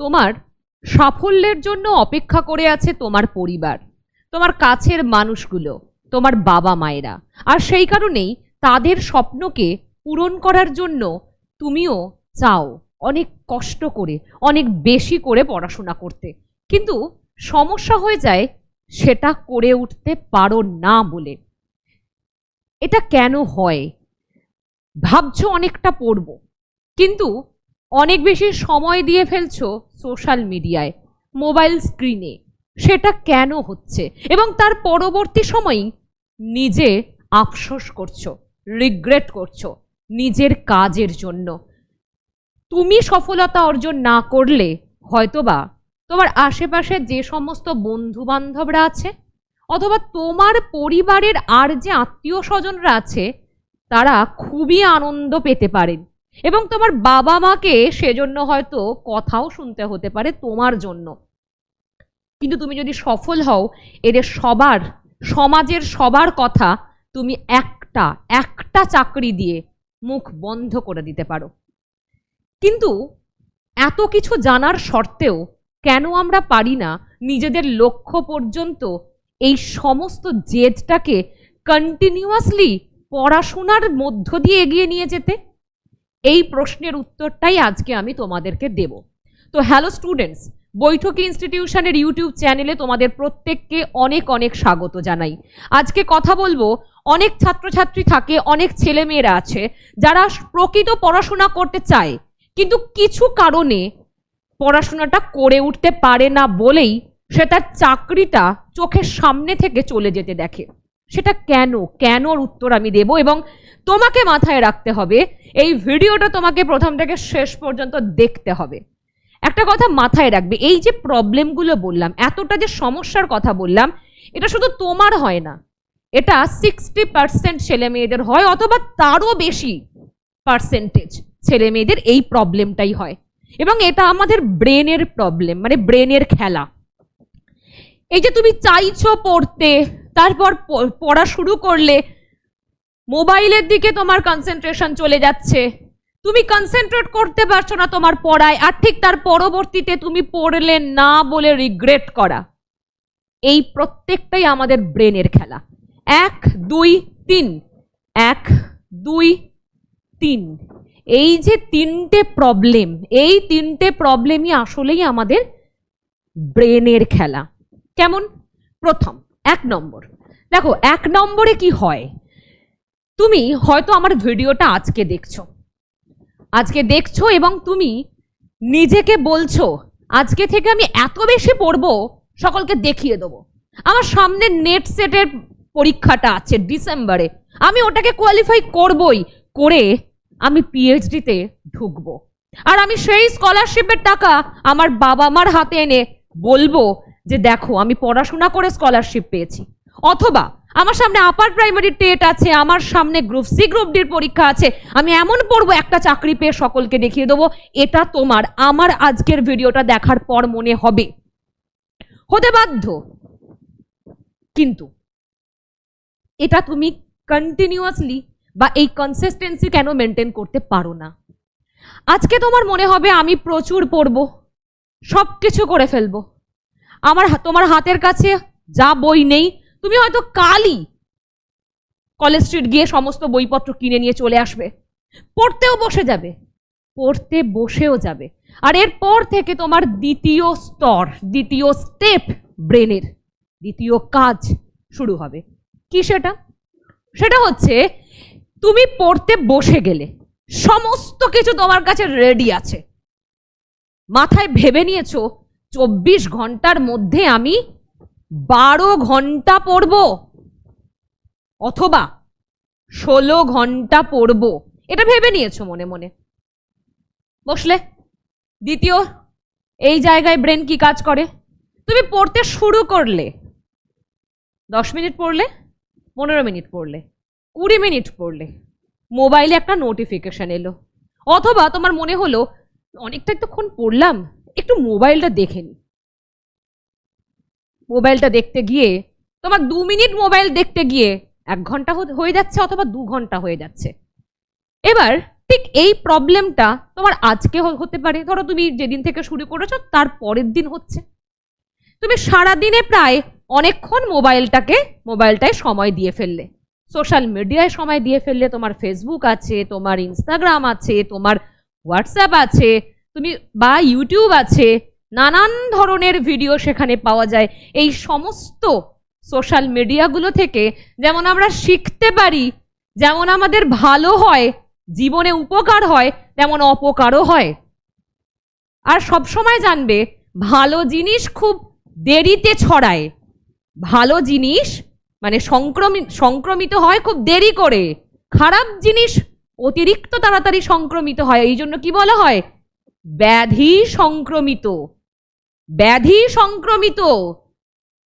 তোমার সাফল্যের জন্য অপেক্ষা করে আছে তোমার পরিবার, তোমার কাছের মানুষগুলো, তোমার বাবা মায়েরা। আর সেই কারণেই তাদের স্বপ্নকে পূরণ করার জন্য তুমিও চাও অনেক কষ্ট করে, অনেক বেশি করে পড়াশোনা করতে। কিন্তু সমস্যা হয়ে যায় সেটা করে উঠতে পারো না বলে। এটা কেন হয়? ভাবছো অনেকটা পড়বো, কিন্তু অনেক বেশি সময় দিয়ে ফেলছো সোশ্যাল মিডিয়ায়, মোবাইল স্ক্রিনে। সেটা কেন হচ্ছে? এবং তার পরবর্তী সময়ই নিজে আফসোস করছো, রিগ্রেট করছো নিজের কাজের জন্য। তুমি সফলতা অর্জন না করলে হয়তোবা তোমার আশেপাশে যে সমস্ত বন্ধু বান্ধবরা আছে অথবা তোমার পরিবারের আর যে আত্মীয় স্বজনরা আছে তারা খুবই আনন্দ পেতে পারেন, এবং তোমার বাবা মাকে সেজন্য হয়তো কথাও শুনতে হতে পারে তোমার জন্য। কিন্তু তুমি যদি সফল হও, এদের সবার, সমাজের সবার কথা তুমি একটা চাকরি দিয়ে মুখ বন্ধ করে দিতে পারো। কিন্তু এত কিছু জানার সত্ত্বেও কেন আমরা পারি না নিজেদের লক্ষ্য পর্যন্ত এই সমস্ত জেদটাকে কন্টিনিউয়াসলি পড়াশোনার মধ্য দিয়ে এগিয়ে নিয়ে যেতে? এই প্রশ্নের উত্তরটাই আজকে আমি তোমাদেরকে দেব। তো হ্যালো স্টুডেন্টস, বৈঠকি ইনস্টিটিউশনের ইউটিউব চ্যানেলে তোমাদের প্রত্যেককে অনেক অনেক স্বাগত জানাই। আজকে কথা বলবো, অনেক ছাত্রছাত্রী থাকে, অনেক ছেলেমেয়েরা আছে যারা প্রকৃত পড়াশোনা করতে চায়, কিন্তু কিছু কারণে পড়াশোনাটা করে উঠতে পারে না বলেই সে তার চাকরিটা চোখের সামনে থেকে চলে যেতে দেখে। সেটা কেনর উত্তর আমি দেব, এবং তোমাকে মাথায় রাখতে হবে এই ভিডিওটা তোমাকে প্রথম থেকে শেষ পর্যন্ত দেখতে হবে। একটা কথা মাথায় রাখবে, এই যে প্রবলেমগুলো বললাম, এতটা যে সমস্যার কথা বললাম, এটা শুধু তোমার হয় না, এটা 60% ছেলে মেয়েদের হয়, অথবা তারও বেশি পার্সেন্টেজ ছেলে মেয়েদের এই প্রবলেমটাই হয়। এবং এটা আমাদের ব্রেনের প্রবলেম, মানে ব্রেনের খেলা। এই যে তুমি চাইছো পড়তে, তারপর পড়া শুরু করলে মোবাইলের দিকে তোমার কনসেন্ট্রেশন চলে যাচ্ছে, তুমি কনসেন্ট্রেট করতে পারছো না তোমার পড়ায়, আর ঠিক তার পরবর্তীতে তুমি পড়লে না বলে রিগ্রেট করা। এই প্রত্যেকটাই আমাদের ব্রেনের খেলা। 1 2 3, 1 2 3, এই যে তিনটে প্রবলেম, এই তিনটে প্রবলেমই আসলেই আমাদের ব্রেনের খেলা। কেমন? প্রথম 1 নম্বর, দেখো 1 নম্বরে কি হয়। তুমি হয়তো আমার ভিডিওটা আজকে দেখছো এবং তুমি নিজেকে বলছো আজকে থেকে আমি এত বেশি পড়বো, সকলকে দেখিয়ে দেবো। আমার সামনে নেট সেটের পরীক্ষাটা আছে ডিসেম্বরে, আমি ওটাকে কোয়ালিফাই করবই, করে আমি পিএইচডিতে ঢুকবো। আর আমি সেই স্কলারশিপের টাকা আমার বাবা মার হাতে এনে বলবো যে দেখো আমি পড়াশোনা করে স্কলারশিপ পেয়েছি। অথবা আমার সামনে আপার প্রাইমারি টেট আছে, আমার সামনে গ্রুপ সি গ্রুপ ডির পরীক্ষা আছে, আমি এমন পড়বো একটা চাকরি পেয়ে সকলকে দেখিয়ে দেবো। এটা তোমার আমার আজকের ভিডিওটা দেখার পর মনে হবে, হতে বাধ্য। কিন্তু এটা তুমি কন্টিনিউয়াসলি বা এই কনসিস্টেন্সি কেন মেনটেন করতে পারো না? আজকে তোমার মনে হবে আমি প্রচুর পড়বো, সবকিছু করে ফেলবো, তোমার হাতের কাছে যা বই নেই, তুমি হয়তো কালই কলেজ স্ট্রিট গিয়ে সমস্ত বইপত্র কিনে নিয়ে চলে আসবে, পড়তেও বসেও যাবে। আর এরপর থেকে তোমার দ্বিতীয় স্তর, দ্বিতীয় স্টেপ, ব্রেনের দ্বিতীয় কাজ শুরু হবে। কি সেটা? সেটা হচ্ছে তুমি পড়তে বসে গেলে সমস্ত কিছু তোমার কাছে রেডি আছে, মাথায় ভেবে নিয়েছো 24 ঘন্টার মধ্যে আমি 12 ঘন্টা পড়বো অথবা 16 ঘন্টা পড়বো, এটা ভেবে নিয়েছো মনে মনে। বসলে দ্বিতীয় এই জায়গায় ব্রেন কি কাজ করে? তুমি পড়তে শুরু করলে, 10 মিনিট পড়লে, 15 মিনিট পড়লে, 20 মিনিট পড়লে, মোবাইলে একটা নোটিফিকেশন এলো, অথবা তোমার মনে হলো অনেকটা এতক্ষণ পড়লাম, একটু মোবাইলটা দেখে নি। মোবাইলটা দেখতে গিয়ে তোমার 2 মিনিট মোবাইল দেখতে গিয়ে 1 ঘন্টা হয়ে যাচ্ছে, অথবা 2 ঘন্টা হয়ে যাচ্ছে। এবার ঠিক এই প্রবলেমটা তোমার আজকে হতে পারে, ধরো তুমি যেদিন থেকে শুরু করেছো তার পরের দিন হচ্ছে। তুমি সারাদিনে প্রায় অনেকক্ষণ মোবাইলটায় সময় দিয়ে ফেললে, সোশ্যাল মিডিয়ায় সময় দিয়ে ফেললে। তোমার ফেসবুক আছে, তোমার ইনস্টাগ্রাম আছে, তোমার হোয়াটসঅ্যাপ আছে, তুমি বা ইউটিউব আছে, নানান ধরনের ভিডিও সেখানে পাওয়া যায়। এই সমস্ত সোশ্যাল মিডিয়াগুলো থেকে যেমন আমরা শিখতে পারি, যেমন আমাদের ভালো হয়, জীবনে উপকার হয়, তেমন অপকারও হয়। আর সবসময় জানবে ভালো জিনিস খুব দেরিতে ছড়ায়, ভালো জিনিস মানে সংক্রমিত হয় খুব দেরি করে, খারাপ জিনিস অতিরিক্ত তাড়াতাড়ি সংক্রমিত হয়। এই জন্য কি বলা হয়? ব্যাধি সংক্রমিত। ব্যাধি সংক্রমিত,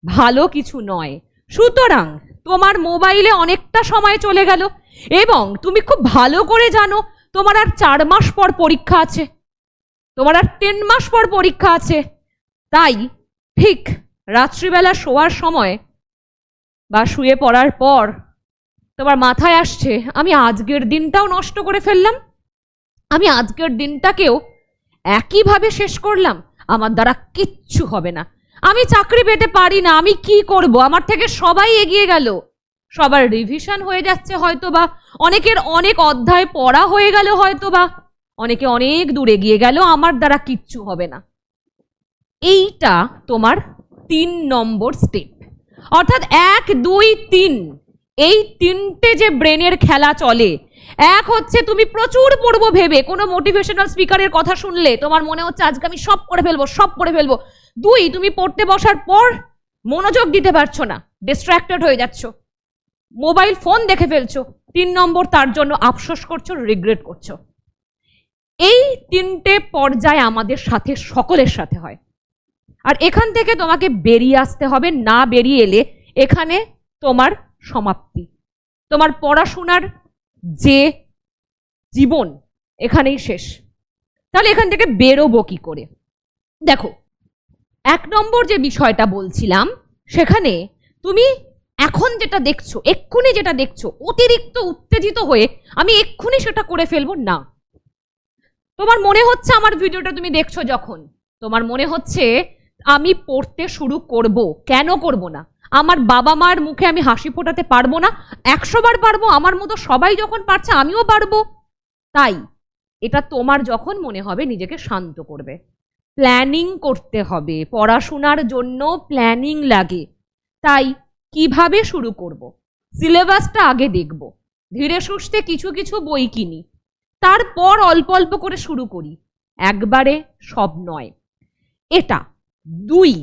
ভালো কিছু নয়। সুতরাং তোমার মোবাইলে অনেকটা সময় চলে গেল এবং তুমি খুব ভালো করে জানো তোমার আর 4 মাস পর পরীক্ষা আছে, তোমার আর 3 মাস পর পরীক্ষা আছে। তাই ঠিক রাত্রিবেলা শোয়ার সময় বা শুয়ে পড়ার পর তোমার মাথায় আসছে আমি আজকের দিনটাও নষ্ট করে ফেললাম, আমি আজকের দিনটাকেও একইভাবে শেষ করলাম, আমার দ্বারা কিচ্ছু হবে না, আমি চাকরি পেতে পারি না, আমি কি করব, আমার থেকে সবাই এগিয়ে গেল, সবার রিভিশন হয়ে যাচ্ছে হয়তো, বা অনেকের অনেক অধ্যায় পড়া হয়ে গেল হয়তো, বা অনেকে অনেক দূর এগিয়ে গেল, আমার দ্বারা কিচ্ছু হবে না। এইটা তোমার 3 নম্বর স্টেপ। অর্থাৎ 1, 2, 3 এই 3টে যে ব্রেনের খেলা চলে। এক হচ্ছে তুমি প্রচুর পড়বো ভেবে, কোনো মোটিভেশনাল স্পিকারের কথা শুনলে তোমার মনে হচ্ছে আজকে আমি সব পড়ে ফেলবো। 2, তুমি পড়তে বসার পর মনোযোগ দিতে পারছো না, ডিস্ট্রাক্টেড হয়ে যাচ্ছ, মোবাইল ফোন দেখে ফেলছো। 3 নম্বর, তার জন্য আফসোস করছো, রিগ্রেট করছো। এই 3টে পর্যায়ে আমাদের সাথে, সকলের সাথে হয়। আর এখান থেকে তোমাকে বেরিয়ে আসতে হবে, না বেরিয়ে এলে এখানে তোমার সমাপ্তি, তোমার পড়াশোনার যে জীবন এখানেই শেষ। তাহলে এখান থেকে বেরোবো কি করে? দেখো, 1 নম্বর যে বিষয়টা বলছিলাম, সেখানে তুমি এখন যেটা দেখছো, এক্ষুনি যেটা দেখছো, অতিরিক্ত উত্তেজিত হয়ে আমি এক্ষুনি সেটা করে ফেলবো না। তোমার মনে হচ্ছে, আমার ভিডিওটা তুমি দেখছো যখন, তোমার মনে হচ্ছে আমি পড়তে শুরু করব, কেন করব না? আমার বাবা মার মুখে আমি হাসি ফোটাতে পারবো না? 100 বার পারবো, আমার মতো সবাই যখন পারছে আমিও পারবো। তাই এটা তোমার যখন মনে হবে নিজেকে শান্ত করবে, প্ল্যানিং করতে হবে। পড়াশোনার জন্য প্ল্যানিং লাগে। তাই কিভাবে শুরু করব? সিলেবাসটা আগে দেখব, ধীরে সুস্থে কিছু কিছু বই কিনি, তারপর অল্প অল্প করে শুরু করি, একবারে সব নয়। এটা 2।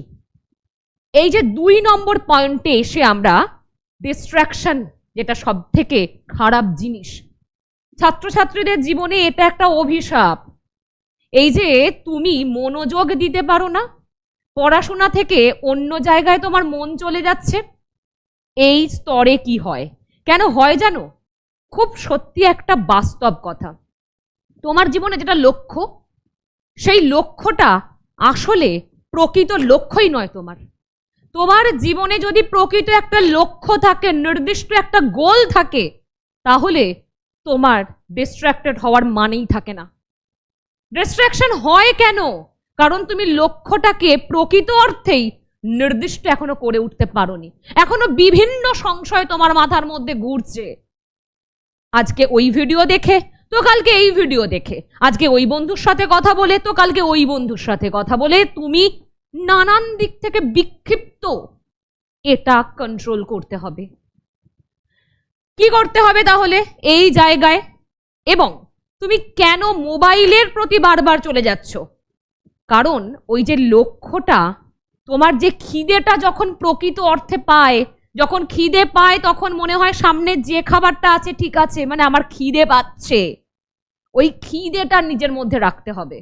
এই যে 2 নম্বর পয়েন্টে এসে আমরা ডিস্ট্রাকশন, যেটা সব থেকে খারাপ জিনিস ছাত্রছাত্রীদের জীবনে, এটা একটা অভিশাপ। এই যে তুমি মনোযোগ দিতে পারো না, পড়াশোনা থেকে অন্য জায়গায় তোমার মন চলে যাচ্ছে, এই স্তরে কি হয়, কেন হয় জানো? খুব সত্যি একটা বাস্তব কথা। তোমার জীবনে যেটা লক্ষ্য, সেই লক্ষ্যটা আসলে প্রকৃত লক্ষ্যই নয়। তোমার জীবনে যদি প্রকৃত একটা লক্ষ্য থাকে, নির্দিষ্ট একটা গোল থাকে, তাহলে তোমার ডিস্ট্রাক্টেড হওয়ার মানেই থাকে না। ডিস্ট্রাকশন হয় কেন? কারণ তুমি লক্ষ্যটাকে প্রকৃত অর্থেই নির্দিষ্ট এখনো করে উঠতে পারোনি, এখনো বিভিন্ন সংশয় তোমার মাথার মধ্যে ঘুরছে। আজকে ওই ভিডিও দেখে তো কালকে এই ভিডিও দেখে, আজকে ওই বন্ধুর সাথে কথা বলে তো কালকে ওই বন্ধুর সাথে কথা বলে তুমি নানান দিক থেকে বিক্ষিপ্ত। এটা কন্ট্রোল করতে হবে। কি করতে হবে তাহলে এই জায়গায়? এবং তুমি কেন মোবাইলের প্রতি বারবার চলে যাচ্ছ? কারণ ওই যে লক্ষ্যটা, তোমার যে খিদেটা যখন প্রকৃত অর্থে পায়, যখন খিদে পায় তখন মনে হয় সামনে যে খাবারটা আছে ঠিক আছে, মানে আমার খিদে পাচ্ছে, ওই খিদেটা নিজের মধ্যে রাখতে হবে।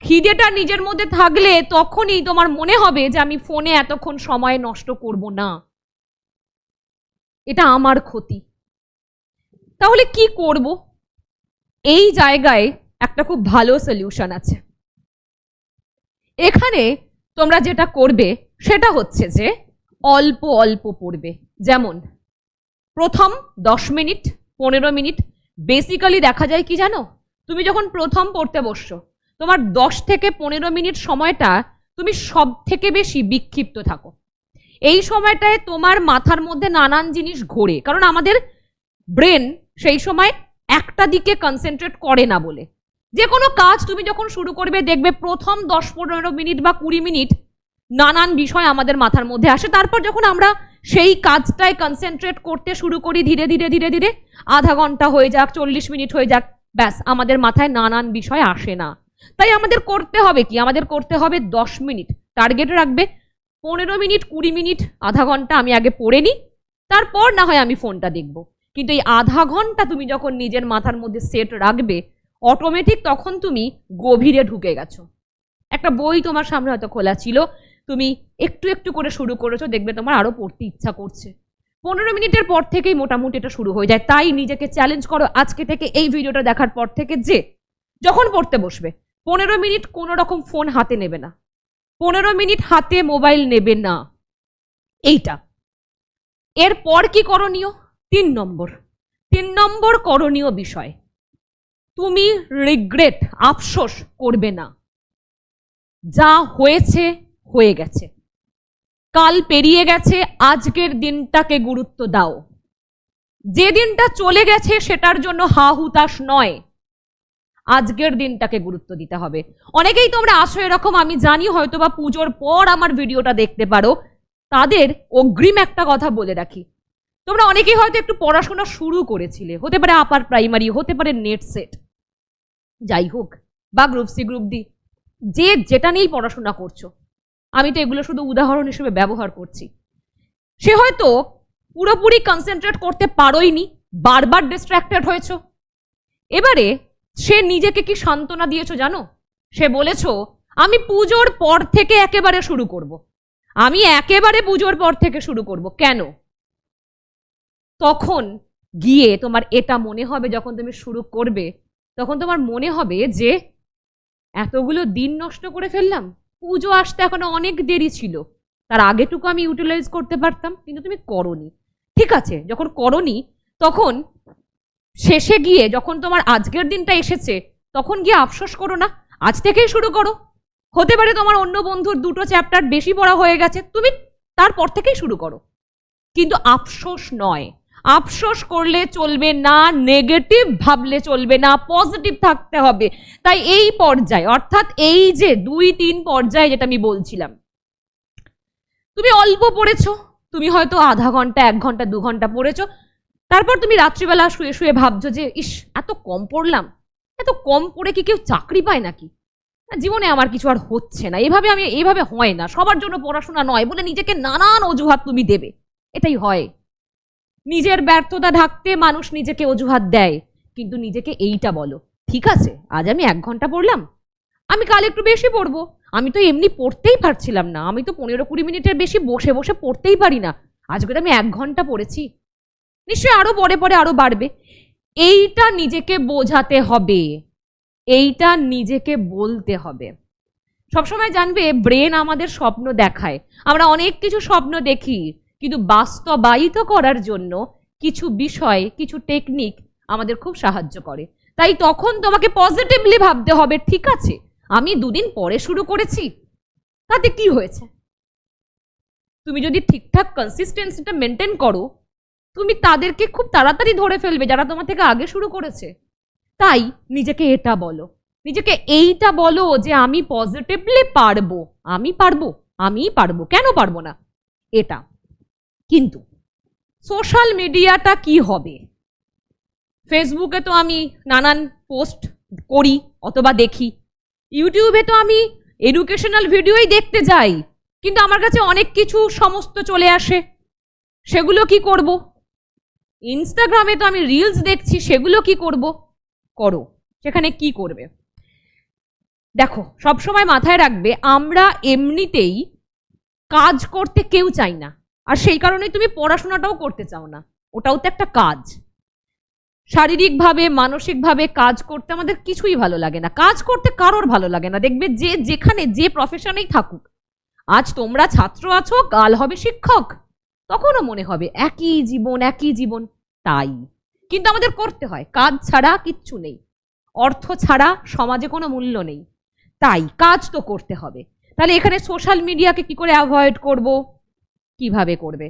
খিদেটা নিজের মধ্যে থাকলে তখনই তোমার মনে হবে যে আমি ফোনে এতক্ষণ সময় নষ্ট করব না, এটা আমার ক্ষতি। তাহলে কি করব? এই জায়গায় একটা খুব ভালো সলিউশন আছে। এখানে তোমরা যেটা করবে সেটা হচ্ছে যে অল্প অল্প পড়বে। যেমন প্রথম 10 মিনিট, 15 মিনিট বেসিক্যালি দেখা যায় কি জানো, তুমি যখন প্রথম পড়তে বসছো, তোমার 10 থেকে 15 মিনিট সময়টা তুমি সব থেকে বেশি বিক্ষিপ্ত থাকো। এই সময়টায় তোমার মাথার মধ্যে নানান জিনিস ঘোরে, কারণ আমাদের ব্রেন সেই সময় একটা দিকে কনসেন্ট্রেট করে না বলে। যে কোনো কাজ তুমি যখন শুরু করবে দেখবে প্রথম 10-15 মিনিট বা 20 মিনিট নানান বিষয় আমাদের মাথার মধ্যে আসে। তারপর যখন আমরা সেই কাজটায় কনসেন্ট্রেট করতে শুরু করি, ধীরে ধীরে ধীরে ধীরে আধা ঘন্টা হয়ে যাক, 40 মিনিট হয়ে যাক, ব্যাস আমাদের মাথায় নানান বিষয় আসে না। তাই আমাদের করতে হবে কি, আমাদের করতে হবে 10 মিনিট টার্গেট রাখবে, 15 মিনিট 20 মিনিট আধা ঘন্টা আমি আগে পড়ে নিই, তারপর না হয় আমি ফোনটা দেখব। কিন্তু এই আধা ঘন্টা তুমি যখন নিজের মাথার মধ্যে সেট রাখবে, অটোমেটিক তখন তুমি গভীরে ঢুকে গেছো। একটা বই তোমার সামনে হয়তো খোলা ছিল, তুমি একটু একটু করে শুরু করেছো, দেখবে তোমার আরো পড়তে ইচ্ছা করছে। 15 মিনিটের পর থেকেই মোটামুটি এটা শুরু হয়ে যায়। তাই নিজেকে চ্যালেঞ্জ করো আজকে থেকে, এই ভিডিওটা দেখার পর থেকে, যে যখন পড়তে বসবে 15 মিনিট কোনো রকম ফোন হাতে নেবে না, 15 মিনিট হাতে মোবাইল নেবে না। এইটা এরপর কি করণীয়? 3 নম্বর করণীয় বিষয়, তুমি রিগ্রেট, আফসোস করবে না। যা হয়েছে হয়ে গেছে, কাল পেরিয়ে গেছে, আজকের দিনটাকে গুরুত্ব দাও। যে দিনটা চলে গেছে সেটার জন্য হা হুতাশ নয়, আজকের দিনটাকে গুরুত্ব দিতে হবে। অনেকেই তোমরা আসো এরকম, আমি জানি হয়তো বা পুজোর পর আমার ভিডিওটা দেখতে পারো, তাদের অগ্রিম একটা কথা বলে রাখি, তোমরা অনেকেই হয়তো একটু পড়াশোনা শুরু করেছিলে, হতে পারে আপার প্রাইমারি, হতে পারে নেট সেট, যাই হোক, বা গ্রুপ সি গ্রুপ ডি, যে যেটা নিয়েই পড়াশোনা করছো, আমি তো এগুলো শুধু উদাহরণ হিসেবে ব্যবহার করছি। সে হয়তো পুরোপুরি কনসেন্ট্রেট করতে পারোইনি, বারবার ডিস্ট্র্যাক্টেড হয়েছো। এবারে সে নিজেকে কি সান্ত্বনা দিয়েছো জানো? সে বলেছো আমি পুজোর পর থেকে একেবারে শুরু করব, আমি একেবারে পুজোর পর থেকে শুরু করব। কেন? তখন গিয়ে তোমার এটা মনে হবে, যখন তুমি শুরু করবে তখন তোমার মনে হবে যে এতগুলো দিন নষ্ট করে ফেললাম, পুজো আসতে এখনো অনেক দেরি ছিল, তার আগেটুকু আমি ইউটিলাইজ করতে পারতাম, কিন্তু তুমি করোনি। ঠিক আছে, যখন করোনি তখন শেষে গিয়ে যখন তোমার আজকের দিনটা এসেছে, তখন গিয়ে আফসোস করো না, আজ থেকেই শুরু করো। হতে পারে তোমার অন্য বন্ধুর 2টো চ্যাপ্টার বেশি পড়া হয়ে গেছে, তুমি তারপর থেকেই শুরু করো, কিন্তু আফসোস নয়। আফসোস করলে চলবে না, নেগেটিভ ভাবলে চলবে না, পজিটিভ থাকতে হবে। তাই এই পর্যায়ে, অর্থাৎ এই যে 2-3 পর্যায়ে যেটা আমি বলছিলাম, তুমি অল্প পড়েছো, তুমি হয়তো আধা ঘন্টা, 1 ঘন্টা, 2 ঘন্টা পড়েছো, তারপর তুমি রাত্রিবেলা শুয়ে শুয়ে ভাবছো যে ইস এত কম পড়লাম, এত কম পড়ে কি কেউ চাকরি পায় নাকি, জীবনে আমার কিছু আর হচ্ছে না, এইভাবে হয় না, সবার জন্য পড়াশোনা নয় বলে নিজেকে নানান অজুহাত তুমি দেবে। এটাই হয়, নিজের ব্যর্থতা ঢাকতে মানুষ নিজেকে অজুহাত দেয়। কিন্তু নিজেকে এইটা বলো, ঠিক আছে আজ আমি 1 ঘন্টা পড়লাম, আমি কাল একটু বেশি পড়বো, আমি তো এমনি পড়তেই পারছিলাম না, আমি তো 15-20 মিনিটের বেশি বসে বসে পড়তেই পারি না, আজকে তো আমি 1 ঘন্টা পড়েছি, নিশ্চয়ই আরো পরে পরে আরো বাড়বে। এইটা নিজেকে বোঝাতে হবে, এইটা নিজেকে বলতে হবে। সবসময় জানবে ব্রেন আমাদের স্বপ্ন দেখায়, আমরা অনেক কিছু স্বপ্ন দেখি, কিন্তু বাস্তবায়িত করার জন্য কিছু বিষয়, কিছু টেকনিক আমাদের খুব সাহায্য করে। তাই তখন তোমাকে পজিটিভলি ভাবতে হবে, ঠিক আছে আমি 2 দিন পরে শুরু করেছি, তাতে কি হয়েছে? তুমি যদি ঠিকঠাক কনসিস্টেন্সিটা মেনটেন করো, তুমি তাদেরকে খুব তাড়াতাড়ি ধরে ফেলবে যারা তোমার থেকে আগে শুরু করেছে। তাই নিজেকে এটা বলো, নিজেকে এইটা বলো যে আমি পজিটিভলি পারবো, আমি পারবো, আমি পারবো, কেন পারবো না এটা। কিন্তু সোশ্যাল মিডিয়াটা কি হবে? ফেসবুকে তো আমি নানান পোস্ট করি অথবা দেখি, ইউটিউবে তো আমি এডুকেশনাল ভিডিওই দেখতে যাই, কিন্তু আমার কাছে অনেক কিছু সমস্ত চলে আসে, সেগুলো কি করব? ইনস্টাগ্রামে তো আমি রিলস দেখছি, সেগুলো কি করব? করো, সেখানে কি করবে? দেখো, সবসময় মাথায় রাখবে আমরা এমনিতেই কাজ করতে কেউ চাই না, আর সেই কারণেই তুমি পড়াশোনাটাও করতে চাও না, ওটাও তো একটা কাজ। শারীরিকভাবে মানসিকভাবে কাজ করতে আমাদের কিছুই ভালো লাগে না, কাজ করতে কারোর ভালো লাগে না। দেখবে যে যেখানে যে প্রফেশনেই থাকুক, আজ তোমরা ছাত্র আছো, কাল হবে শিক্ষক, তখনও মনে হবে একই জীবন একই জীবন। তাই কিন্তু আমাদের করতে হয়, কাজ ছাড়া কিচ্ছু নেই, অর্থ ছাড়া সমাজে কোনো মূল্য নেই, তাই কাজ তো করতে হবে। তাহলে এখানে সোশ্যাল মিডিয়াকে কি করে অ্যাভয়েড করব? কিভাবে করবে?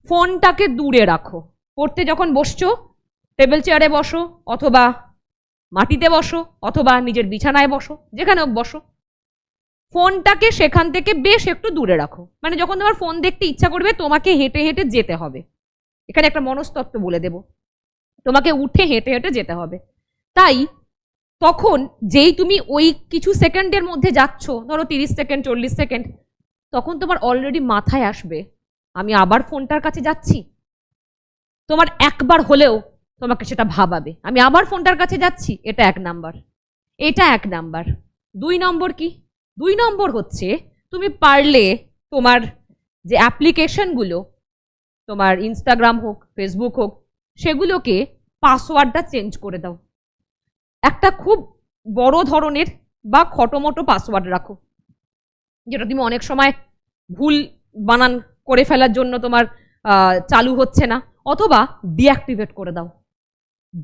ফোনটাকে দূরে রাখো। পড়তে যখন বসছো টেবিল চেয়ারে বসো, অথবা মাটিতে বসো, অথবা নিজের বিছানায় বসো, যেখানে বসো, ফোনটাকে সেখান থেকে বেশ একটু দূরে রাখো। মানে যখন তোমার ফোন দেখতে ইচ্ছা করবে তোমাকে হেঁটে হেঁটে যেতে হবে। এখানে একটা মনস্তত্ত্ব বলে দেব, তোমাকে উঠে হেঁটে হেঁটে যেতে হবে। তাই তখন যেই তুমি ওই কিছু সেকেন্ডের মধ্যে যাচ্ছ, ধরো 30 সেকেন্ড 40 সেকেন্ড, তখন তোমার অলরেডি মাথায় আসবে আমি আবার ফোনটার কাছে যাচ্ছি। তোমার একবার হলেও তোমাকে সেটা ভাবাবে আমি আবার ফোনটার কাছে যাচ্ছি। এটা 1 নাম্বার। এটা 1 নাম্বার। 2 নম্বর কি? 2 নম্বর হচ্ছে তুমি পারলে তোমার যে অ্যাপ্লিকেশনগুলো, তোমার ইনস্টাগ্রাম হোক, ফেসবুক হোক, সেগুলোকে পাসওয়ার্ডটা চেঞ্জ করে দাও। একটা খুব বড় ধরনের বা খটোমটো পাসওয়ার্ড রাখো, যেটা তুমি অনেক সময় ভুল বানান করে ফেলার জন্য তোমার চালু হচ্ছে না, অথবা ডিঅ্যাক্টিভেট করে দাও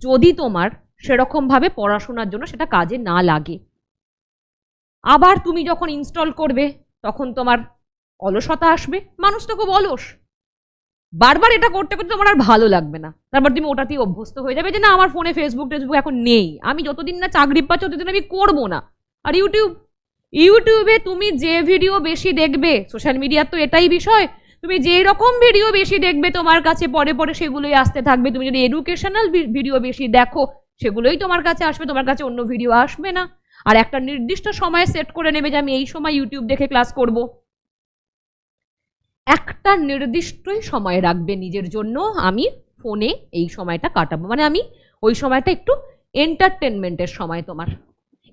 যদি তোমার সেরকম ভাবে পড়াশোনার জন্য সেটা কাজে না লাগে। আবার তুমি যখন ইনস্টল করবে তখন তোমার অলসতা আসবে। মানুষ তো খুব অলস, বারবার এটা করতে করতে তোমার আর ভালো লাগবে না, তারপর তুমি ওটাতেই অভ্যস্ত হয়ে যাবে যে না আমার ফোনে ফেসবুক টেসবুক এখন নেই, আমি যতদিন না চাকরি পাচ্ছি ততদিন আমি করবো না। আর ইউটিউবে তুমি যে ভিডিও বেশি দেখবে, সোশ্যাল মিডিয়ার তো এটাই বিষয়, তুমি যে রকম ভিডিও বেশি দেখবে তোমার কাছে পরে পরে সেগুলোই আসতে থাকবে। তুমি যদি এডুকেশনাল ভিডিও বেশি দেখো সেগুলোই তোমার কাছে আসবে, তোমার কাছে অন্য ভিডিও আসবে না। আর একটা নির্দিষ্ট সময়ে সেট করে নেবে যে আমি এই সময় ইউটিউব দেখে ক্লাস করব। একটা নির্দিষ্টই সময় রাখবে নিজের জন্য, আমি ফোনে এই সময়টা কাটাবো, মানে আমি ওই সময়টা একটু এন্টারটেনমেন্টের সময় তোমার,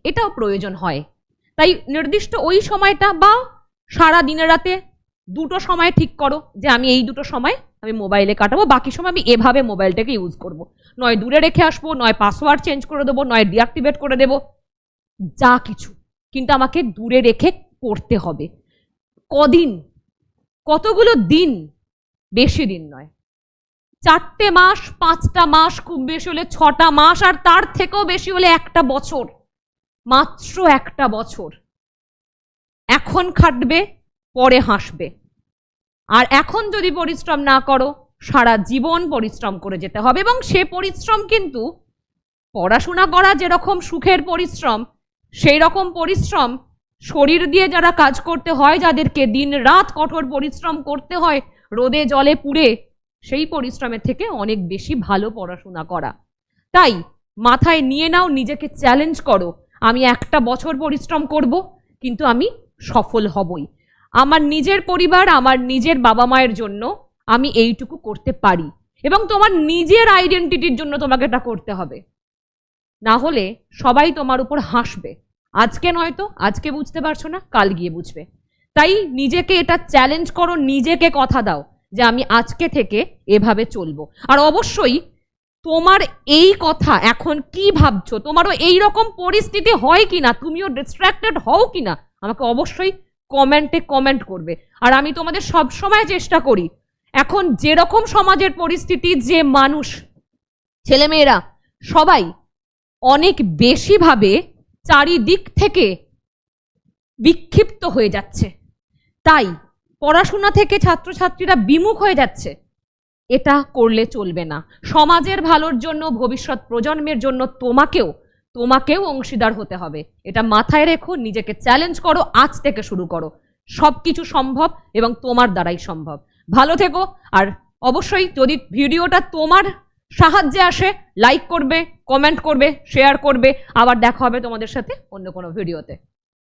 এটাও প্রয়োজন হয়। তাই নির্দিষ্ট ওই সময়টা বা সারা দিনে রাতে 2টো সময় ঠিক করো যে আমি এই 2টো সময় আমি মোবাইলে কাটাবো, বাকি সময় আমি এভাবে মোবাইলটাকে ইউজ করব। নয় দূরে রেখে আসবো, নয় পাসওয়ার্ড চেঞ্জ করে দেবো, নয় ডিঅ্যাক্টিভেট করে দেবো, যা কিছু, কিন্তু আমাকে দূরে রেখে করতে হবে। কদিন, কতগুলো দিন, বেশি দিন নয়, 4টে মাস, 5টা মাস, খুব বেশি হলে 6টা মাস, আর তার থেকেও বেশি হলে 1টা বছর, মাত্র 1টা বছর। এখন খাটবে, পরে হাসবে। আর এখন যদি পরিশ্রম না করো সারা জীবন পরিশ্রম করে যেতে হবে। এবং সে পরিশ্রম কিন্তু পড়াশোনা করা যেরকম সুখের পরিশ্রম, সেই রকম পরিশ্রম শরীর দিয়ে যারা কাজ করতে হয়, যাদেরকে দিন রাত কঠোর পরিশ্রম করতে হয় রোদে জলে পুড়ে, সেই পরিশ্রমের থেকে অনেক বেশি ভালো পড়াশোনা করা। তাই মাথায় নিয়ে নাও, নিজেকে চ্যালেঞ্জ করো, আমি 1টা বছর পরিশ্রম করব, কিন্তু আমি সফল হবই। আমার নিজের পরিবার, আমার নিজের বাবা মায়ের জন্য আমি এইটুকু করতে পারি। এবং তোমার নিজের আইডেন্টিটির জন্য তোমাকে এটা করতে হবে, না হলে সবাই তোমার উপর হাসবে। আজকে নয়তো, আজকে বুঝতে পারছো না, কাল গিয়ে বুঝবে। তাই নিজেকে এটা চ্যালেঞ্জ করো, নিজেকে কথা দাও যে আমি আজকে থেকে এভাবে চলবো। আর অবশ্যই তোমার এই কথা এখন কি ভাবছো, তোমারও এই রকম পরিস্থিতি হয় কিনা, তুমিও ডিস্ট্রাক্টেড হও কিনা, আমাকে অবশ্যই কমেন্টে কমেন্ট করবে। আর আমি তোমাদের সব সময় চেষ্টা করি, এখন যেরকম সমাজের পরিস্থিতি, যে মানুষ, ছেলেমেয়েরা সবাই অনেক বেশি ভাবে চারিদিক থেকে বিক্ষিপ্ত হয়ে যাচ্ছে, তাই পড়াশোনা থেকে ছাত্রছাত্রীরা বিমুখ হয়ে যাচ্ছে। এটা করলে চলবে না। সমাজের ভালোর জন্য, ভবিষ্যৎ প্রজন্মের জন্য তোমাকেও অংশীদার হতে হবে। এটা মাথায় রেখো, নিজেকে চ্যালেঞ্জ করো, আজ থেকে শুরু করো। সবকিছু সম্ভব এবং তোমার দ্বারাই সম্ভব। ভালো থেকো। আর অবশ্যই যদি ভিডিওটা তোমার সাহায্যে আসে, লাইক করবে, কমেন্ট করবে, শেয়ার করবে। আবার দেখা হবে তোমাদের সাথে অন্য কোনো ভিডিওতে।